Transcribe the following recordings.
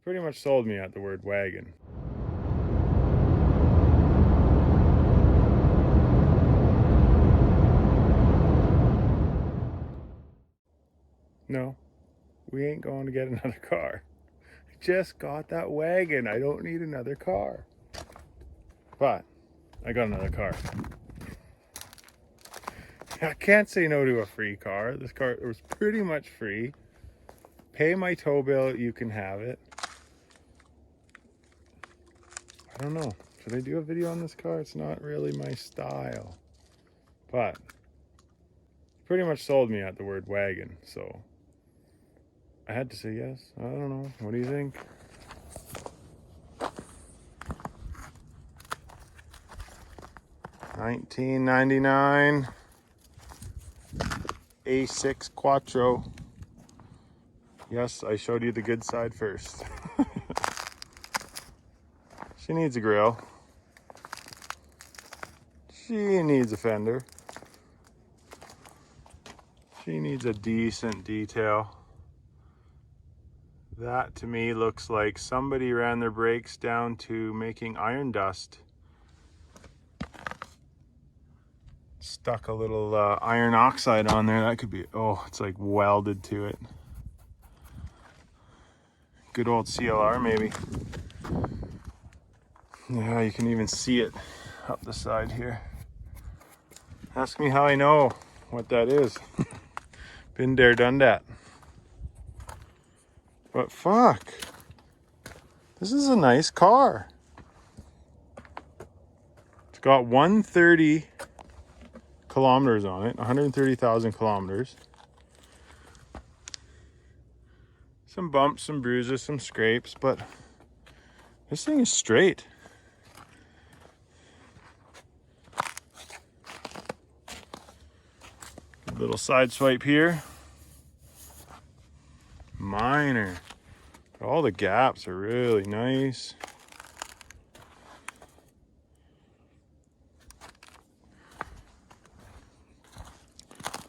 Pretty much sold me at the word wagon. No, we ain't going to get another car. I just got that wagon. I don't need another car. But I got another car. I can't say no to a free car. This car was pretty much free. Pay my tow bill, you can have it. I don't know. Should I do a video on this car? It's not really my style. But pretty much sold me at the word wagon, so I had to say yes. I don't know. What do you think? $19.99 A6 Quattro. Yes, I showed you the good side first. She needs a grill. She needs a fender. She needs a decent detail. That to me looks like somebody ran their brakes down to making iron dust. Stuck a little iron oxide on there. That could be, oh, it's like welded to it. Good old CLR maybe. Yeah, you can even see it up the side here. Ask me how I know what that is. Been there, done that. But fuck, this is a nice car. It's got 130 kilometers on it, 130,000 kilometers. Some bumps, some bruises, some scrapes, but this thing is straight. Little side swipe here. Minor. All the gaps are really nice.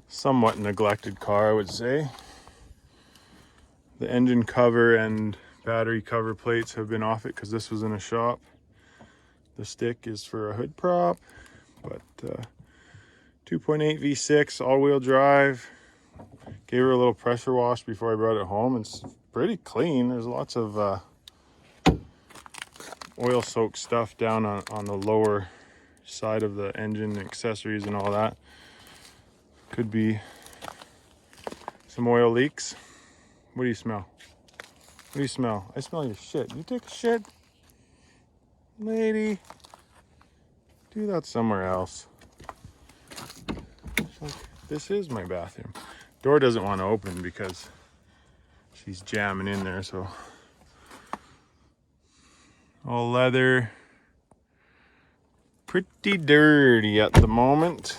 Somewhat neglected car, I would say. The engine cover and battery cover plates have been off it because this was in a shop. The stick is for a hood prop, but 2.8 V6 all-wheel drive. Gave her a little pressure wash before I brought it home. It's pretty clean. There's lots of oil-soaked stuff down on the lower side of the engine, accessories and all that. Could be some oil leaks. What do you smell? What do you smell? I smell your shit. You take a shit? Lady, do that somewhere else. Like, this is my bathroom. Door doesn't want to open because she's jamming in there, so. All leather. Pretty dirty at the moment.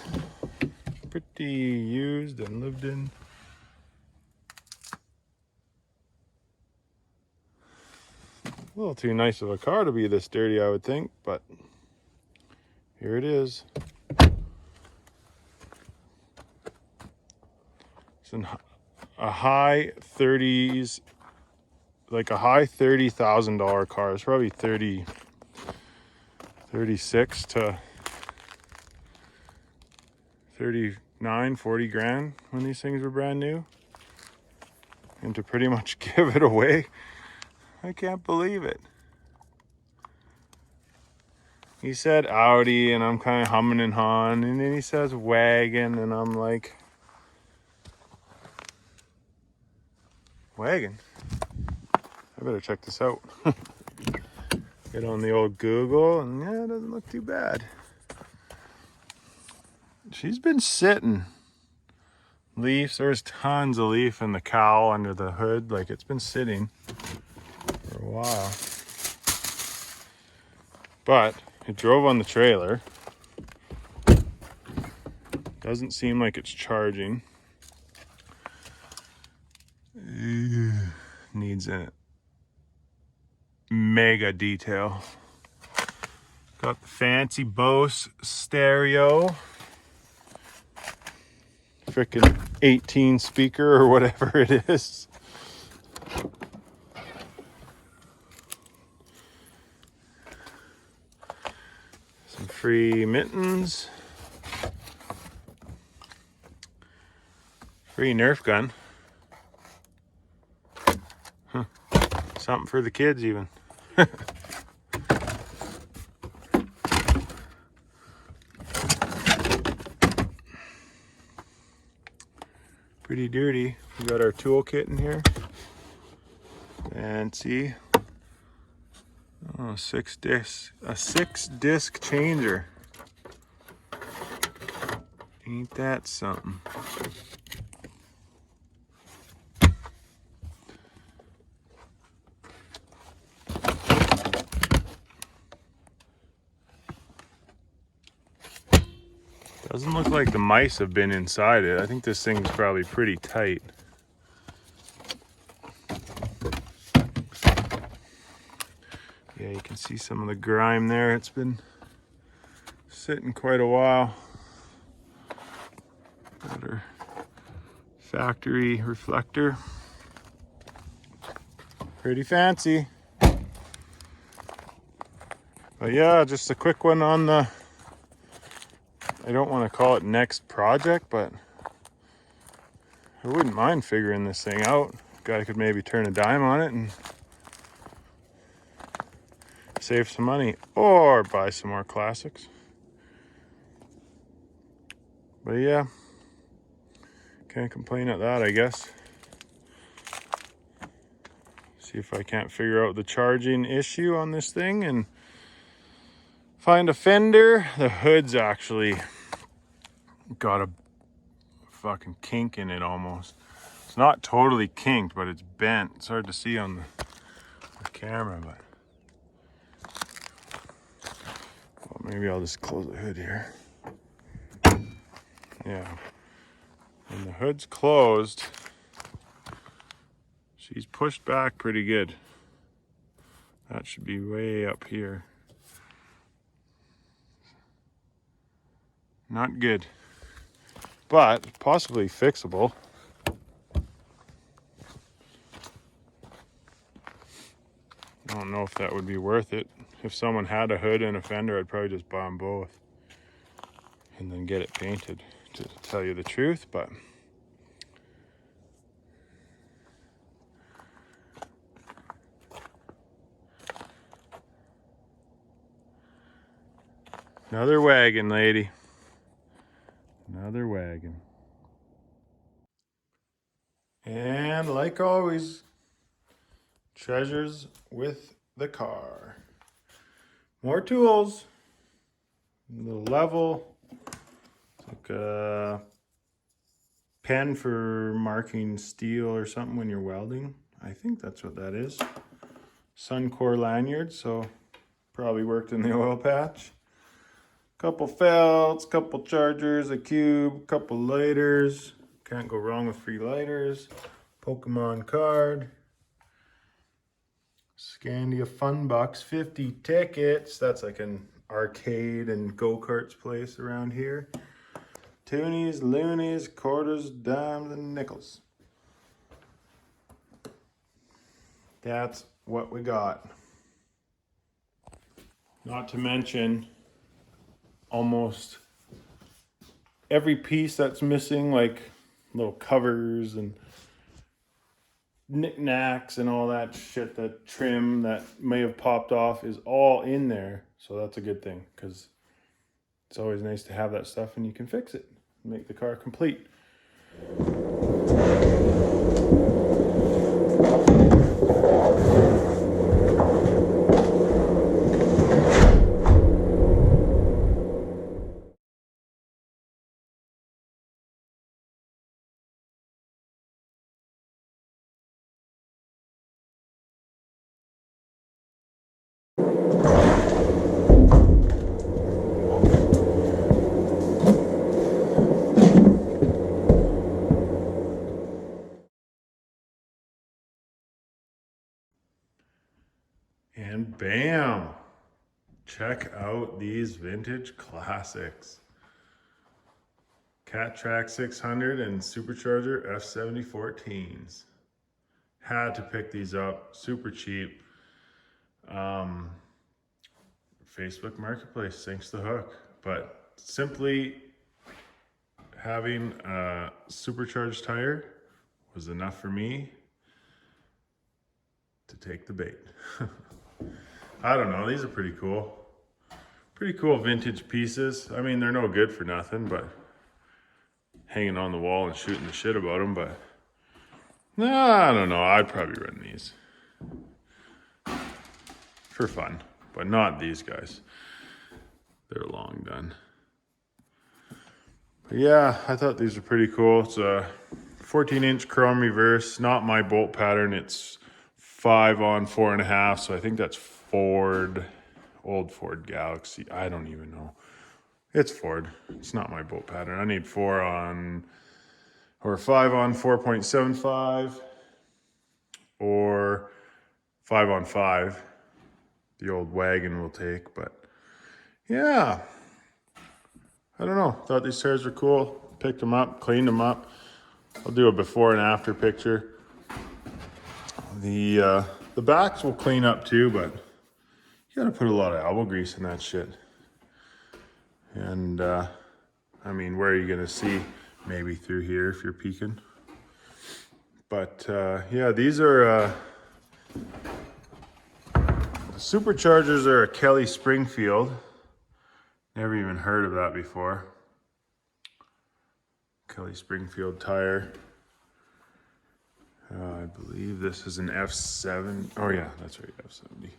Pretty used and lived in. A little too nice of a car to be this dirty, I would think, but here it is. It's a high 30s, like a high $30,000 car. It's probably 36 to 39, 40 grand when these things were brand new. And to pretty much give it away, I can't believe it. He said Audi, and I'm kind of humming and hawing, and then he says wagon, and I'm like, wagon? I better check this out. Get on the old Google, and yeah, it doesn't look too bad. She's been sitting. Leaves, there's tons of leaf in the cowl under the hood, like it's been sitting for a while. But it drove on the trailer. Doesn't seem like it's charging. Needs a mega detail. Got the fancy Bose stereo. Frickin' 18 speaker or whatever it is. Free mittens. Free Nerf gun. Huh. Something for the kids even. Pretty dirty. We got our toolkit in here. Fancy. Oh, a 6-disc changer. Ain't that something? Doesn't look like the mice have been inside it. I think this thing's probably pretty tight. Yeah, you can see some of the grime there. It's been sitting quite a while. Got our factory reflector. Pretty fancy. But yeah, just a quick one on the, I don't want to call it next project, but I wouldn't mind figuring this thing out. Guy could maybe turn a dime on it and save some money or buy some more classics. But yeah, can't complain at that, I guess. See if I can't figure out the charging issue on this thing and find a fender. The hood's actually got a fucking kink in it almost. It's not totally kinked, but it's bent. It's hard to see on the camera, but well, maybe I'll just close the hood here. Yeah, when the hood's closed, she's pushed back pretty good. That should be way up here. Not good, but possibly fixable. I don't know if that would be worth it. If someone had a hood and a fender, I'd probably just buy them both and then get it painted, to tell you the truth. But another wagon, lady. Another wagon. And like always, treasures with the car. More tools. A little level. It's like a pen for marking steel or something when you're welding. I think that's what that is. Suncor lanyard, so probably worked in the oil patch. Couple felts, couple chargers, a cube, couple lighters. Can't go wrong with free lighters. Pokemon card. Scandia Fun Bucks, 50 tickets. That's like an arcade and go-karts place around here. Toonies, loonies, quarters, dimes, and nickels. That's what we got. Not to mention almost every piece that's missing, like little covers and knickknacks and all that shit, that trim that may have popped off, is all in there. So that's a good thing, because it's always nice to have that stuff and you can fix it, make the car complete. And bam! Check out these vintage classics. Cat Track 600 and Supercharger F7014s. Had to pick these up, super cheap. Facebook Marketplace, thanks to Hook. But simply having a supercharged tire was enough for me to take the bait. I don't know, these are pretty cool. Pretty cool vintage pieces. I mean, they're no good for nothing, but hanging on the wall and shooting the shit about them, but I don't know, I'd probably run these for fun, but not these guys. They're long done. But yeah, I thought these were pretty cool. It's a 14-inch chrome reverse, not my bolt pattern. It's 5 on 4.5, so I think that's Ford, old Ford Galaxy. I don't even know. It's Ford. It's not my bolt pattern. I need 4 on, or 5 on 4.75, or 5 on 5. The old wagon will take, but yeah. I don't know. Thought these tires were cool. Picked them up, cleaned them up. I'll do a before and after picture. The backs will clean up too, but you gotta put a lot of elbow grease in that shit. And I mean, where are you gonna see? Maybe through here if you're peeking. But yeah, these are the superchargers are a Kelly Springfield. Never even heard of that before. Kelly Springfield tire. I believe this is an F7. Oh yeah, that's right, F70.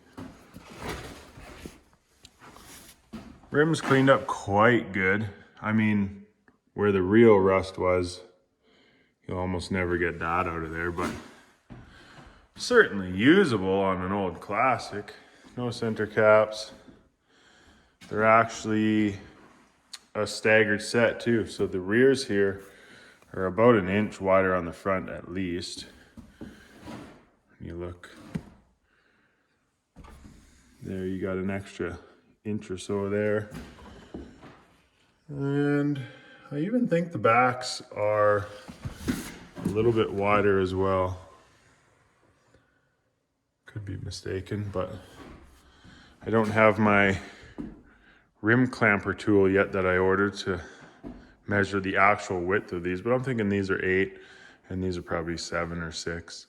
Rim's cleaned up quite good. I mean, where the real rust was, you'll almost never get that out of there, but certainly usable on an old classic. No center caps. They're actually a staggered set too. So the rears here are about 1 inch wider on the front at least. You look, there you got an extra inch or so there. And I even think the backs are a little bit wider as well. Could be mistaken, but I don't have my rim clamper tool yet that I ordered to measure the actual width of these, but I'm thinking these are 8 and these are probably 7 or 6,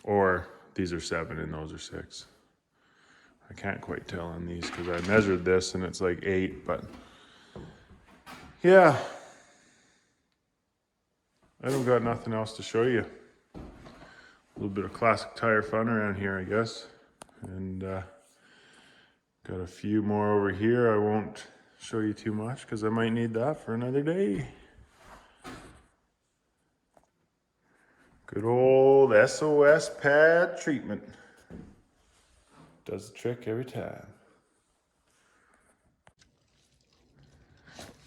or these are 7 and those are 6. I can't quite tell on these because I measured this and it's like 8, but yeah, I don't got nothing else to show you. A little bit of classic tire fun around here, I guess. And got a few more over here. I won't show you too much because I might need that for another day. Good old SOS pad treatment. Does the trick every time.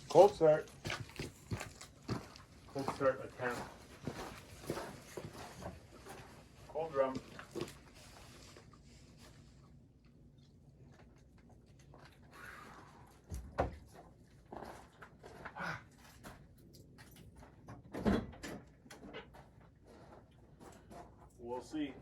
Cold start. Cold start attempt. Cold drum. We'll see.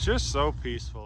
just so peaceful.